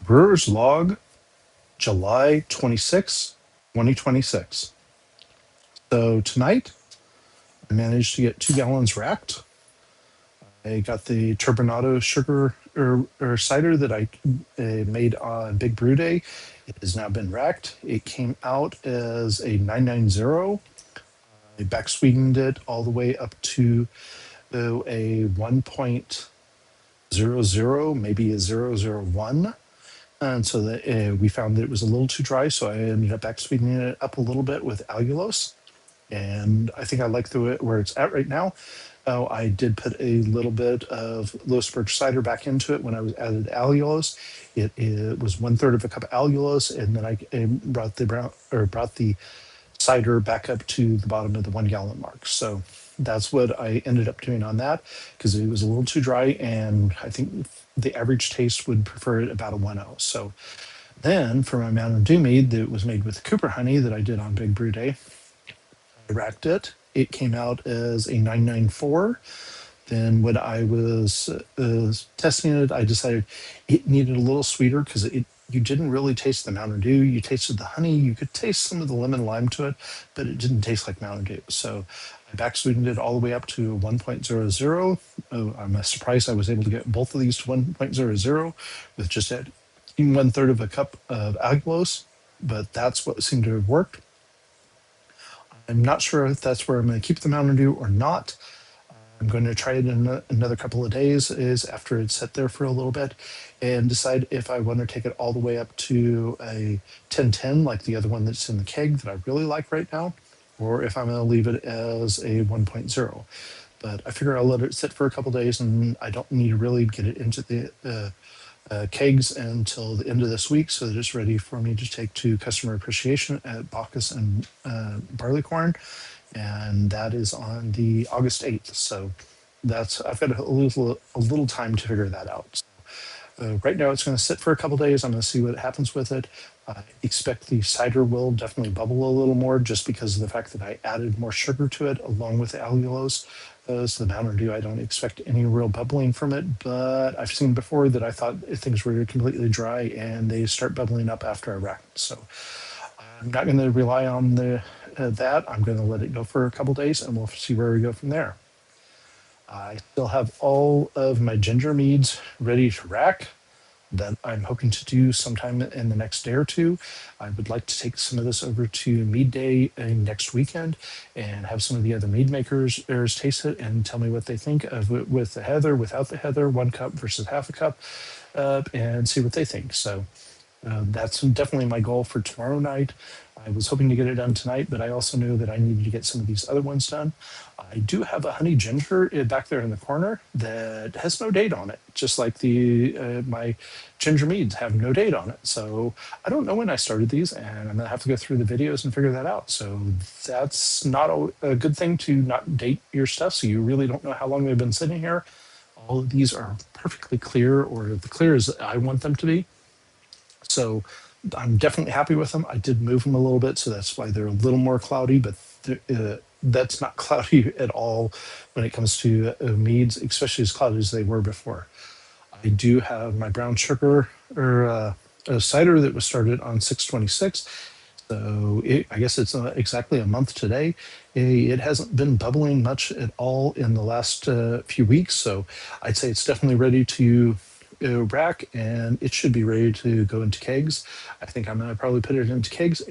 Brewers log, July 26, 2026. So tonight, I managed to get 2 gallons racked. I got the Turbinado Sugar Cider that I made on Big Brew Day. It has now been racked. It came out as a 990. I back-sweetened it all the way up to a 1.00, maybe a 001. And so that we found that it was a little too dry, so I ended up back sweetening it up a little bit with allulose. And I think I like the way where it's at right now. Oh, I did put a little bit of low birch cider back into it when I was added allulose. It was 1/3 of a cup of allulose, and then I brought the cider back up to the bottom of the 1 gallon mark. So that's what I ended up doing on that because it was a little too dry, and I think the average taste would prefer it about a 1.0. So then for my Mountain Dew mead that was made with Cooper honey that I did on Big Brew Day, I racked it. It came out as a 994. Then when I was testing it, I decided it needed a little sweeter because you didn't really taste the Mountain Dew. You tasted the honey. You could taste some of the lemon lime to it, but it didn't taste like Mountain Dew. So I back sweetened it all the way up to 1.00. Oh, I'm surprised I was able to get both of these to 1.00 with just at 1/3 of a cup of allulose, but that's what seemed to have worked. I'm not sure if that's where I'm going to keep the Mountain Dew or not. I'm going to try it in another couple of days is after it's set there for a little bit and decide if I want to take it all the way up to a 1010 like the other one that's in the keg that I really like right now, or if I'm going to leave it as a 1.0. But I figure I'll let it sit for a couple of days, and I don't need to really get it into the kegs until the end of this week so that it's ready for me to take to customer appreciation at Bacchus and Barleycorn, and that is on the August 8th. So that's I've got a little time to figure that out. Right now, it's going to sit for a couple days. I'm going to see what happens with it. I expect the cider will definitely bubble a little more just because of the fact that I added more sugar to it along with the allulose. So the Mountain Dew, I don't expect any real bubbling from it, but I've seen before that I thought things were completely dry and they start bubbling up after I rack it. So I'm not going to rely on that. I'm going to let it go for a couple days and we'll see where we go from there. I still have all of my ginger meads ready to rack that I'm hoping to do sometime in the next day or two. I would like to take some of this over to Mead Day next weekend and have some of the other mead makers taste it and tell me what they think of it with the heather, without the heather, 1 cup versus half a cup, and see what they think. So that's definitely my goal for tomorrow night. I was hoping to get it done tonight, but I also knew that I needed to get some of these other ones done. I do have a honey ginger back there in the corner that has no date on it, just like the my ginger meads have no date on it. So I don't know when I started these, and I'm gonna have to go through the videos and figure that out. So that's not a good thing to not date your stuff, so you really don't know how long they've been sitting here. All of these are perfectly clear, or the clear as I want them to be. So I'm definitely happy with them. I did move them a little bit, so that's why they're a little more cloudy, but that's not cloudy at all when it comes to meads, especially as cloudy as they were before. I do have my brown sugar a cider that was started on 6/26. So I guess it's exactly a month today. It hasn't been bubbling much at all in the last few weeks. So I'd say it's definitely ready to rack, and it should be ready to go into kegs. I think I'm going to probably put it into kegs,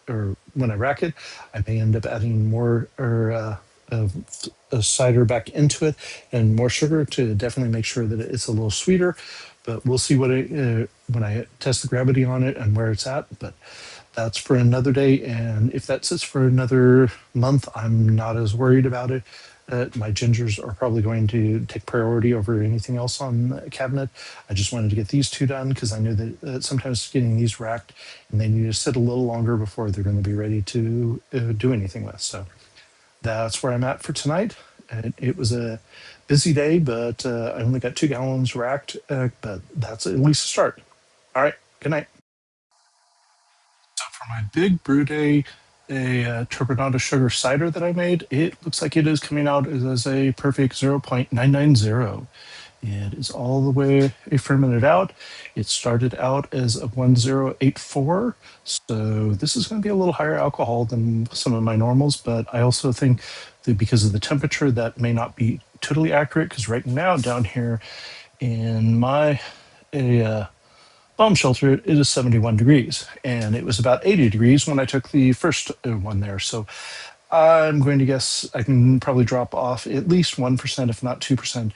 or when I rack it, I may end up adding more cider back into it and more sugar to definitely make sure that it's a little sweeter. But we'll see what when I test the gravity on it and where it's at. But that's for another day. And if that sits for another month, I'm not as worried about it. My gingers are probably going to take priority over anything else on the cabinet. I just wanted to get these two done because I knew that sometimes getting these racked and they need to sit a little longer before they're going to be ready to do anything with. So that's where I'm at for tonight. It was a busy day, but I only got 2 gallons racked, but that's at least a start. All right, good night. So for my Big Brew Day, a Turbinado Sugar Cider that I made, it looks like it is coming out as a perfect 0.990. It is all the way fermented out. It started out as a 1084. So this is going to be a little higher alcohol than some of my normals, but I also think that because of the temperature, that may not be totally accurate because right now down here in my bomb shelter, it is 71 degrees. And it was about 80 degrees when I took the first one there. So I'm going to guess I can probably drop off at least 1%, if not 2%,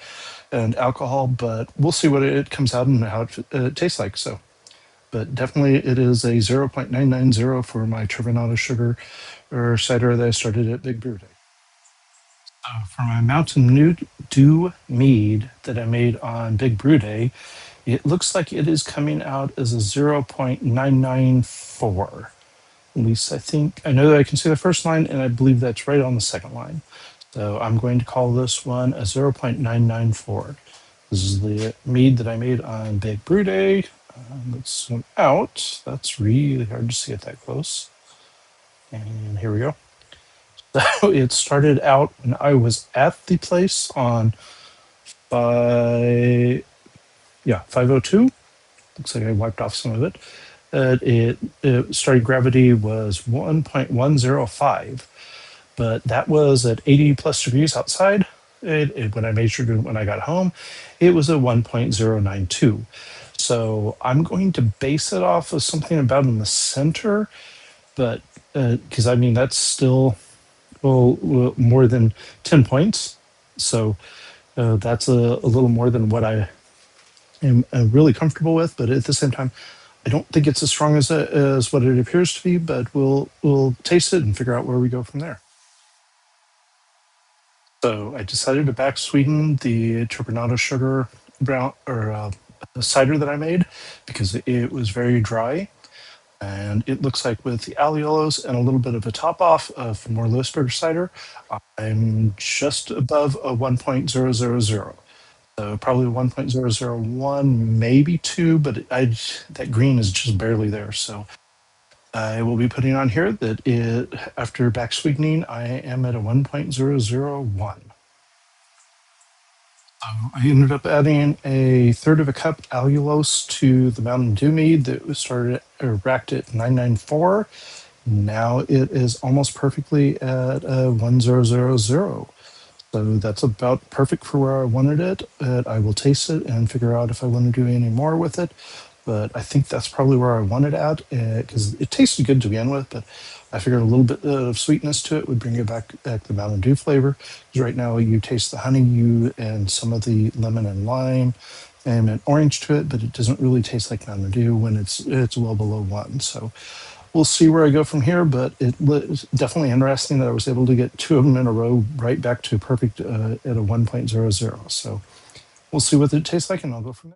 and alcohol, but we'll see what it comes out and how it tastes like. So, but definitely it is a 0.990 for my Turbinado Sugar or cider that I started at Big Brew Day. For my Mountain Dew Mead that I made on Big Brew Day, it looks like it is coming out as a 0.994. At least I think, I know that I can see the first line, and I believe that's right on the second line. So I'm going to call this one a 0.994. This is the mead that I made on Big Brew Day. Let's zoom out. That's really hard to see it that close. And here we go. So it started out when I was at the place on 502. Looks like I wiped off some of it. It starting gravity was 1.105, but that was at 80 plus degrees outside. When I measured it when I got home, it was a 1.092. So I'm going to base it off of something about in the center, but because I mean, that's still more than 10 points. So that's a little more than what I am really comfortable with. But at the same time, I don't think it's as strong as what it appears to be, but we'll taste it and figure out where we go from there. So I decided to back sweeten the Turbinado Sugar brown or cider that I made because it was very dry. And it looks like with the allulose and a little bit of a top off of more Lewisburger cider, I'm just above a 1.000. So probably 1.001, maybe 2, but that green is just barely there. So I will be putting on here that after back sweetening, I am at a 1.001. I ended up adding a third of a cup allulose to the Mountain Dew mead that was racked at 994. Now it is almost perfectly at a 1000. So that's about perfect for where I wanted it. I will taste it and figure out if I want to do any more with it. But I think that's probably where I want it at because it tasted good to begin with. But I figured a little bit of sweetness to it would bring it back the Mountain Dew flavor. Because right now you taste the honey and some of the lemon and lime and an orange to it, but it doesn't really taste like Mountain Dew when it's well below 1. So we'll see where I go from here, but it was definitely interesting that I was able to get 2 of them in a row right back to perfect at a 1.00. So we'll see what it tastes like, and I'll go from there.